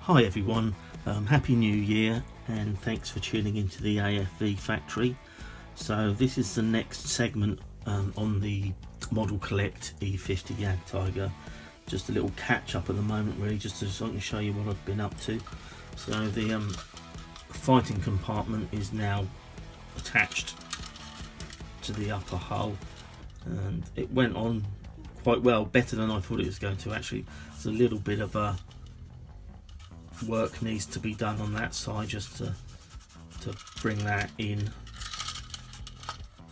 Hi everyone, Happy New Year and thanks for tuning into the AFV factory. So this is the next segment on the Model Collect E-50 Jagdtiger. Just a little catch up at the moment really, just so I can show you what I've been up to. So the fighting compartment is now attached to the upper hull and it went on quite well, better than I thought it was going to actually. It's a little bit of a work needs to be done on that side just to bring that in,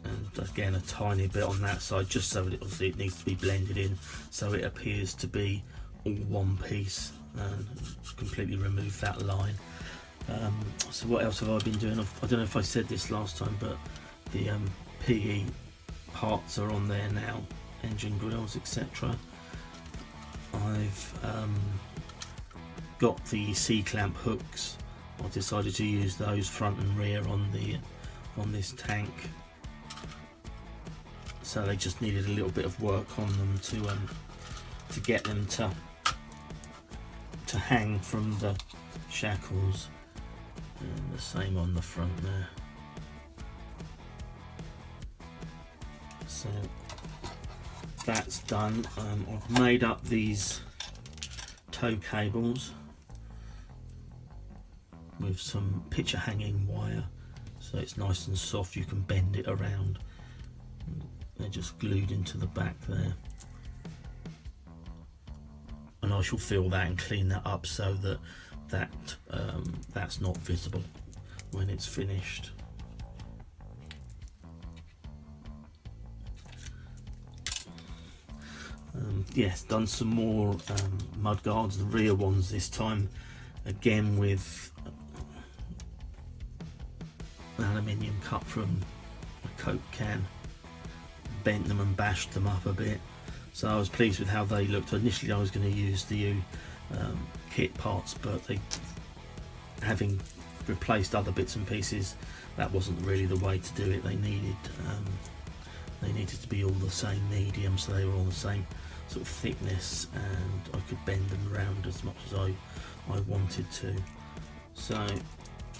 and again a tiny bit on that side just so that obviously it needs to be blended in so it appears to be all one piece, and completely remove that line. So what else have I been doing? I don't know if I said this last time, but the PE parts are on there now, engine grills, etc. I've got the C-clamp hooks. I decided to use those front and rear on this tank, so they just needed a little bit of work on them to get them to hang from the shackles, and the same on the front there. So that's done. I've made up these tow cables with some picture hanging wire, so it's nice and soft, you can bend it around. They're just glued into the back there, and I shall fill that and clean that up so that that's not visible when it's finished. Yes, done some more mud guards, the rear ones this time, again with aluminium cut from a Coke can. Bent them and bashed them up a bit, so I was pleased with how they looked. Initially I was going to use the kit parts, but having replaced other bits and pieces, that wasn't really the way to do it. They needed to be all the same medium, so they were all the same sort of thickness, and I could bend them around as much as I wanted to. So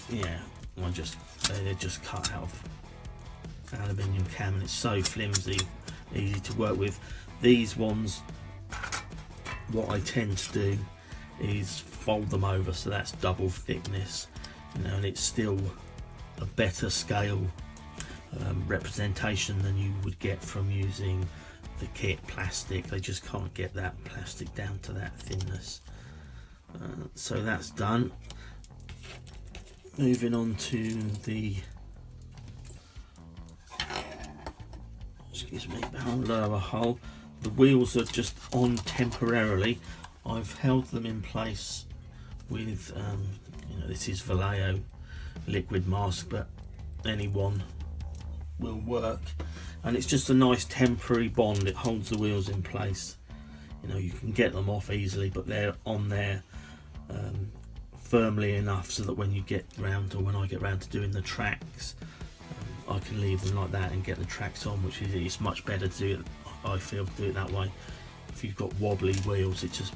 yeah, they're just cut out of aluminium cam, and it's so flimsy, easy to work with. These ones, what I tend to do is fold them over, so that's double thickness, and it's still a better scale representation than you would get from using the kit plastic. They just can't get that plastic down to that thinness. So that's done. Moving on to the lower hull. The wheels are just on temporarily. I've held them in place with this is Vallejo liquid mask, but any one will work, and it's just a nice temporary bond. It holds the wheels in place. You can get them off easily, but they're on there firmly enough so that when you get round, or when I get round to doing the tracks, I can leave them like that and get the tracks on, which is much better to do it, I feel, to do it that way. If you've got wobbly wheels, it just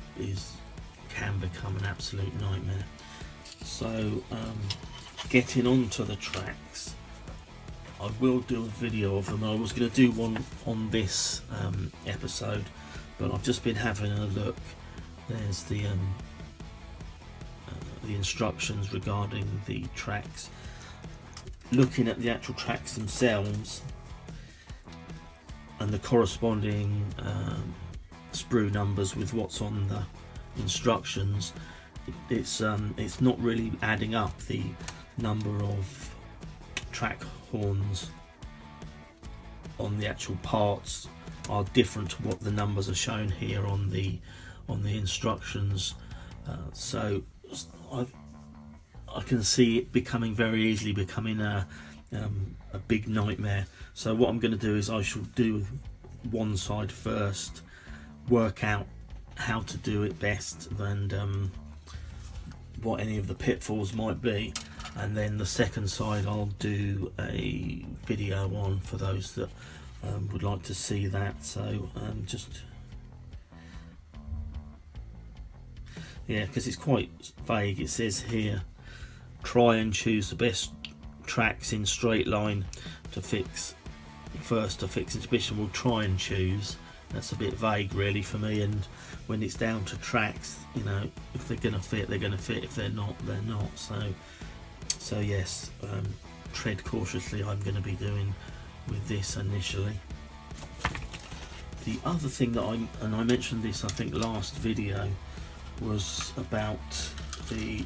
can become an absolute nightmare. So getting onto the tracks, I will do a video of them. I was going to do one on this episode, but I've just been having a look. There's the instructions regarding the tracks. Looking at the actual tracks themselves and the corresponding sprue numbers with what's on the instructions, it's not really adding up. The number of track horns on the actual parts are different to what the numbers are shown here on the instructions. So I can see it very easily becoming a big nightmare. So what I'm going to do is I shall do one side first, work out how to do it best and what any of the pitfalls might be, and then the second side I'll do a video on for those that would like to see Yeah, because it's quite vague. It says here, try and choose the best tracks in straight line to fix. First to fix exhibition, we'll try and choose. That's a bit vague really for me, and when it's down to tracks, you know, if they're going to fit, they're going to fit. If they're not, they're not. So yes, tread cautiously. I'm going to be doing with this initially. The other thing that I mentioned this I think last video, was about the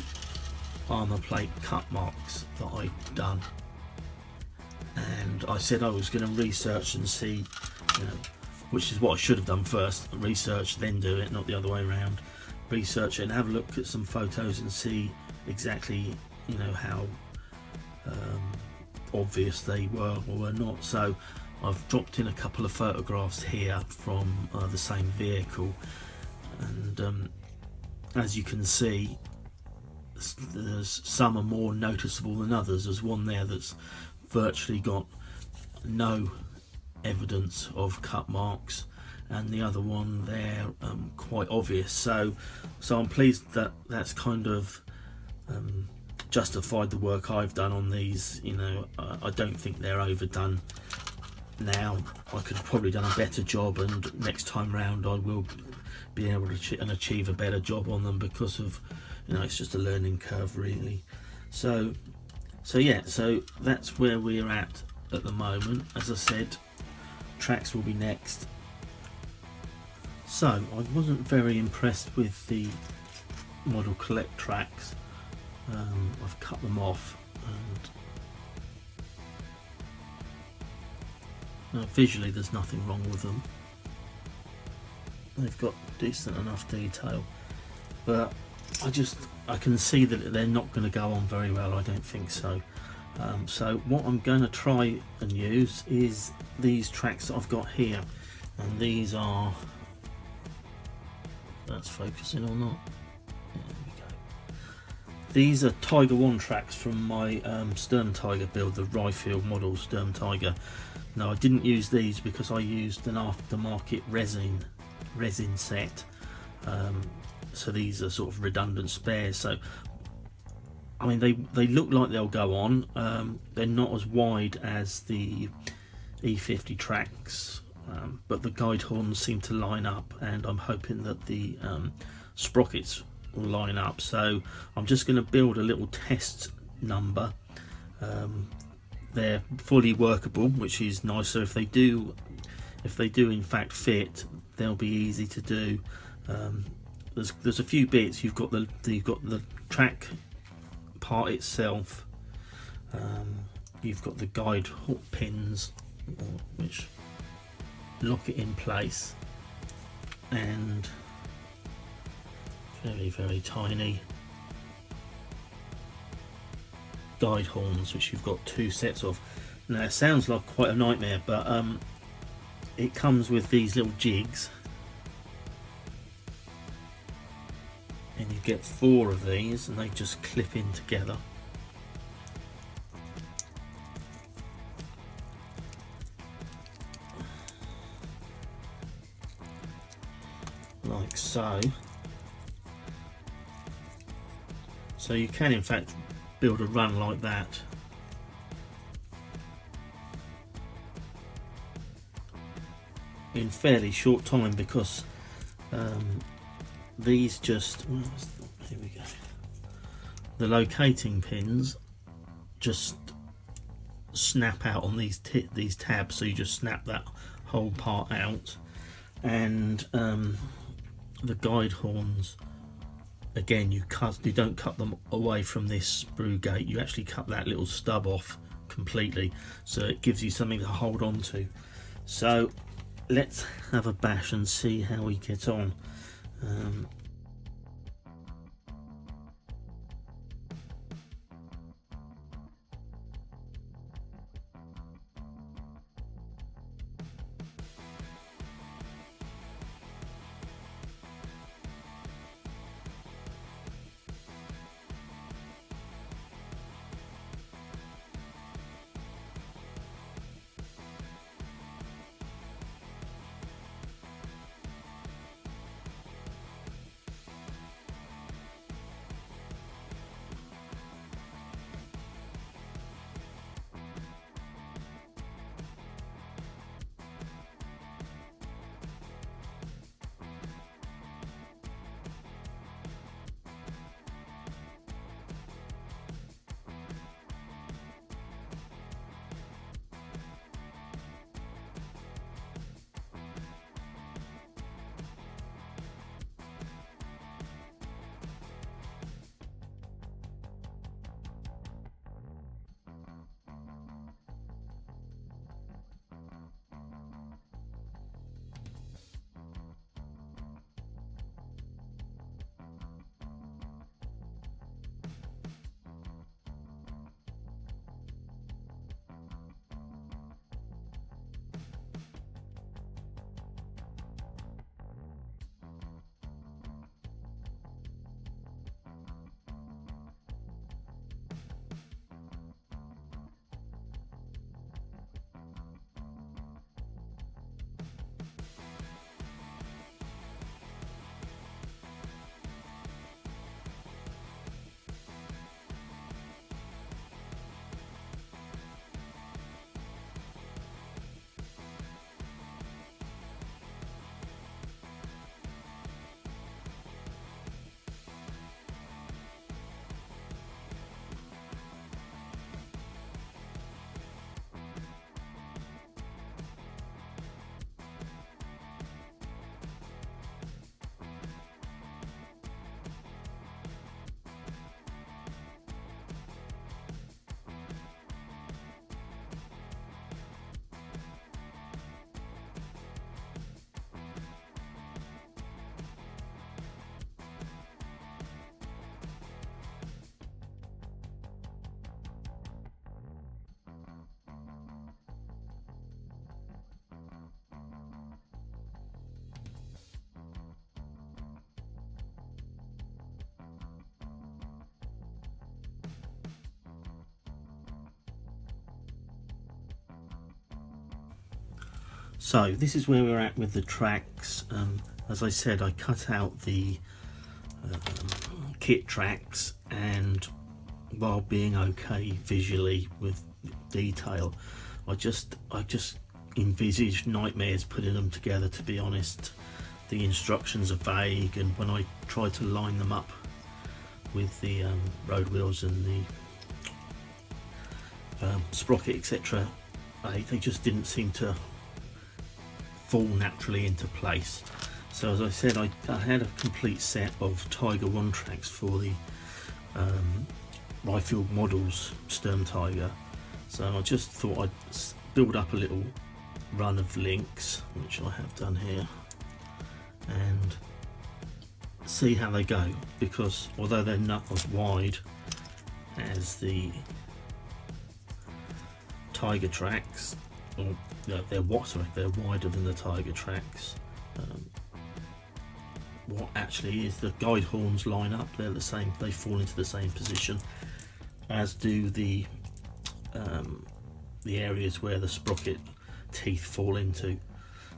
armour plate cut marks that I've done, and I said I was going to research and see, you know, which is what I should have done first, research then do it, not the other way around. Research it and have a look at some photos and see exactly, you know, how obvious they were or were not. So I've dropped in a couple of photographs here from the same vehicle, and as you can see, there's some are more noticeable than others. There's one there that's virtually got no evidence of cut marks, and the other one there quite obvious. So I'm pleased that that's kind of justified the work I've done on these. You know, I don't think they're overdone now. I could have probably done a better job, and next time round I will be able to achieve a better job on them, because of, you know, it's just a learning curve really. So yeah, so that's where we're at the moment. As I said, tracks will be next. So I wasn't very impressed with the Model Collect tracks. I've cut them off, and visually there's nothing wrong with them. They've got decent enough detail, but I can see that they're not going to go on very well. I don't think so. So what I'm going to try and use is these tracks that I've got here, and these are, that's focusing or not. There we go. These are Tiger 1 tracks from my Sturm Tiger build, the Ryefield model Sturm Tiger. Now I didn't use these because I used an aftermarket resin set, so these are sort of redundant spares. So I mean, they look like they'll go on. They're not as wide as the E-50 tracks, but the guide horns seem to line up, and I'm hoping that the sprockets will line up. So I'm just going to build a little test number. They're fully workable, which is nice. So if they do in fact fit, they'll be easy to do. There's a few bits. You've got the track part itself. You've got the guide hook pins, which lock it in place, and very tiny guide horns, which you've got 2 sets of. Now it sounds like quite a nightmare, but it comes with these little jigs, and you get 4 of these, and they just clip in together. Like so. So you can in fact build a run like that. In fairly short time, because these just, here we go, the locating pins just snap out on these tabs, so you just snap that whole part out, and the guide horns, again, you don't cut them away from this sprue gate, you actually cut that little stub off completely, so it gives you something to hold on to. So let's have a bash and see how we get on. So this is where we're at with the tracks. As I said, I cut out the kit tracks, and while being okay visually with detail, I just envisaged nightmares putting them together, to be honest. The instructions are vague, and when I tried to line them up with the road wheels and the sprocket, etc., they just didn't seem to fall naturally into place. So as I said, I had a complete set of Tiger 1 tracks for the Ryfield Models Sturm Tiger. So I just thought I'd build up a little run of links, which I have done here, and see how they go, because although they're not as wide as the Tiger tracks, or no, they're wider than the Tiger tracks. What actually is, the guide horns line up, they're the same, they fall into the same position as do the areas where the sprocket teeth fall into.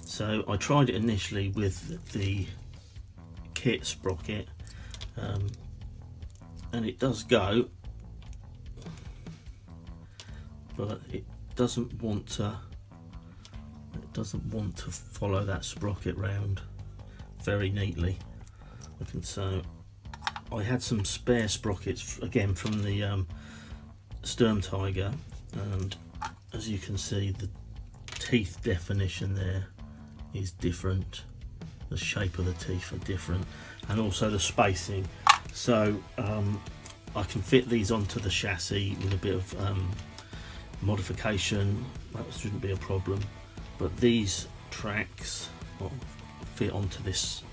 So I tried it initially with the kit sprocket, and it does go, but it doesn't want to follow that sprocket round very neatly. So I had some spare sprockets again from the Sturm Tiger, and as you can see, the teeth definition there is different, the shape of the teeth are different, and also the spacing. So I can fit these onto the chassis with a bit of modification. That shouldn't be a problem, but these tracks will fit onto this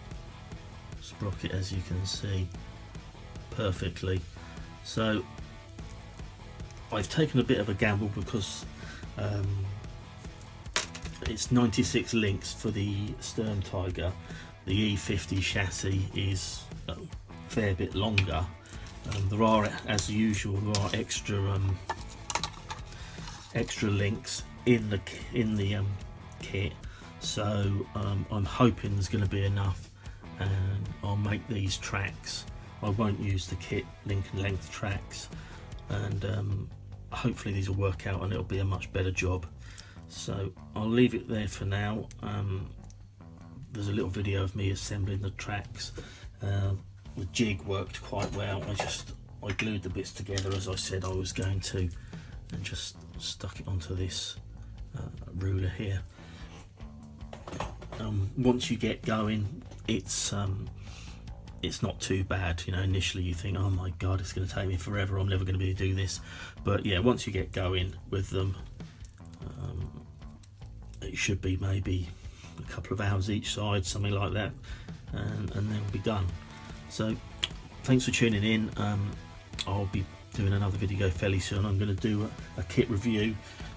sprocket, as you can see, perfectly. So I've taken a bit of a gamble because it's 96 links for the Sturm Tiger. The E-50 chassis is a fair bit longer. There are, as usual, there are extra links in the kit, so I'm hoping there's going to be enough, and I'll make these tracks. I won't use the kit link and length tracks, and hopefully these will work out and it'll be a much better job. So I'll leave it there for now. There's a little video of me assembling the tracks. The jig worked quite well. I glued the bits together as I said I was going to, and just stuck it onto this ruler here. Once you get going, it's not too bad. You know, initially you think, oh my god, it's going to take me forever, I'm never going to be able to do this. But yeah, once you get going with them, it should be maybe a couple of hours each side, something like that, and they'll be done. So thanks for tuning in. I'll be doing another video fairly soon. I'm going to do a kit review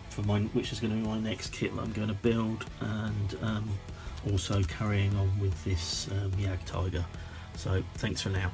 for which is going to be my next kit that I'm going to build, and also carrying on with this Jagdtiger. So thanks for now.